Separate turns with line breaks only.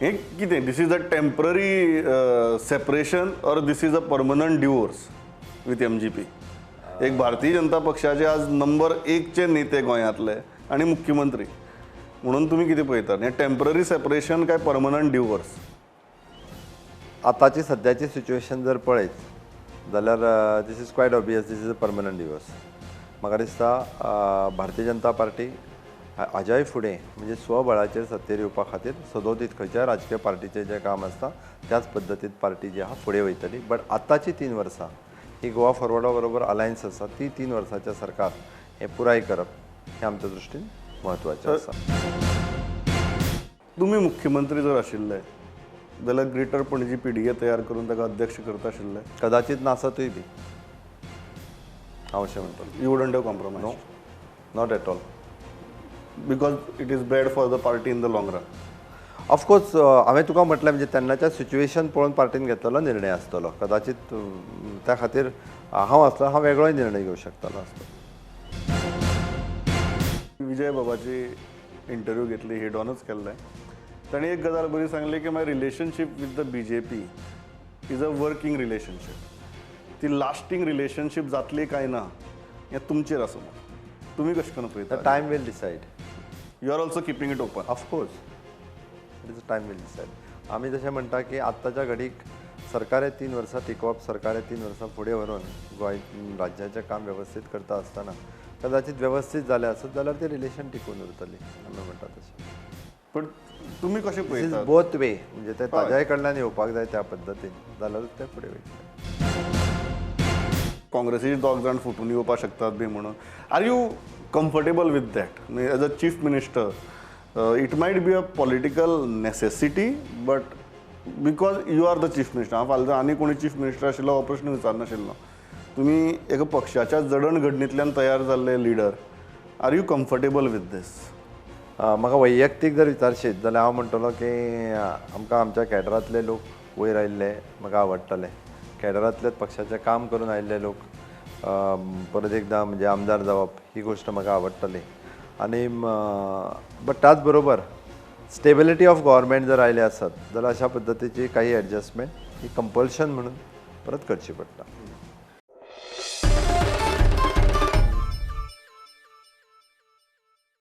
हे कितें this is a temporary separation और this is a permanent divorce with MGP? एक भारतीय जनता पक्षाचे आज नंबर 1चे नेते गोंयांतले आणि मुख्यमंत्री म्हणून तुम्ही किती पळयतात? हे टेम्पररी सेपरेशन काय परमनंट डिवोर्स?
आताची सध्याची सिच्युएशन जर पळयत जाल्यार this is quite obvious, this is a permanent divorce. म्हाका दिसता भारतीय जनता पार्टी हाज्याय फुडें म्हणजे स्वबळाचेर सत्तेर येवपा खातीर सदोदीत खंयच्याय राजकीय पार्टीचें जें काम आसता त्याच पद्दतीन पार्टी जी आहा फुडें वयतली. बट आतांची 3 वर्सां ही गोवा फॉरवर्डा बरोबर अलायन्स आसा ती 3 वर्सांच्या सरकार हें पुराय करप हें आमच्या दृश्टीन म्हत्वाचें आसा.
तुम्ही मुख्यमंत्री जर आशिल्ले जाल्यार ग्रेटर पणजी PDA तयार करून ताका अध्यक्ष करता आशिल्ले?
कदाचित नासतूय बी हांव अशें म्हणटलो.
You wouldn't have compromise?
No, not at all.
Because it is bad for the party in the long run.
Of course हांवें तुका म्हटलें म्हणजे तेन्नाच्या सिच्युएशन पळोवन पार्टीन घेतलेलो निर्णय आसतलो. कदाचित त्या खातीर हांव आसलो हांव वेगळोय निर्णय घेवंक शकतालो आसतो.
विजय बाबाची इंटरव्यू घेतली, हेड ऑनच केल्लें. ताणें एक गजाल बरी सांगली की my relationship with the BJP is a working relationship. ती लास्टिंग रिलेशनशीप जातली काय ना हें तुमचेर आसा. तुमी कशें करून पळयता?
Time will decide.
You are also keeping it open?
Of course it is a time will decide. आमी जशें म्हणटा की आत्ताच्या घडीक सरकारे 3 वर्सां टिकोवप, सरकारे 3 वर्सां फुडें व्हरून गोंय राज्याचें काम वेवस्थीत करता आसतना कदाचित वेवस्थीत जालें आसत जाल्यार ती रिलेशन टिकून उरतली आमी म्हणटा तशें.
पण तुमी कशें पळयतात?
बोथ वे म्हणजे ते ताज्याय कडल्यान येवपाक जाय त्या पद्दतीन जाल्यारूच ते फुडें वयतले.
काँग्रेसीचे दोग जाण फुटून येवपाक शकतात बी म्हणून. Are you comfortable with that? As a chief minister it might be a political necessity but because you are the chief minister. हांव फाल्यां आनी कोणी चीफ मिनिस्टर आशिल्लो हो प्रश्न विचारनाशिल्लो. तुमी एका पक्षाच्या जडणघडणींतल्यान तयार जाल्ले leader. Are you comfortable with this?
म्हाका वैयक्तीक जर विचारशीत जाल्यार हांव म्हणटलो की आमकां आमच्या कॅडरांतले लोक वयर आयिल्ले म्हाका आवडटले. कॅडरांतलेच पक्षाचें काम करून आयिल्ले लोक परत एकदां म्हणजे आमदार जावप ही गोश्ट म्हाका आवडटली. आनी बट त्याच बरोबर स्टेबिलिटी ऑफ गव्हर्मेंट जर आयले आसत जाल्यार अशा पद्दतीची काही एडजस्टमेंट ही कंपल्शन म्हणून परत करची पडटा.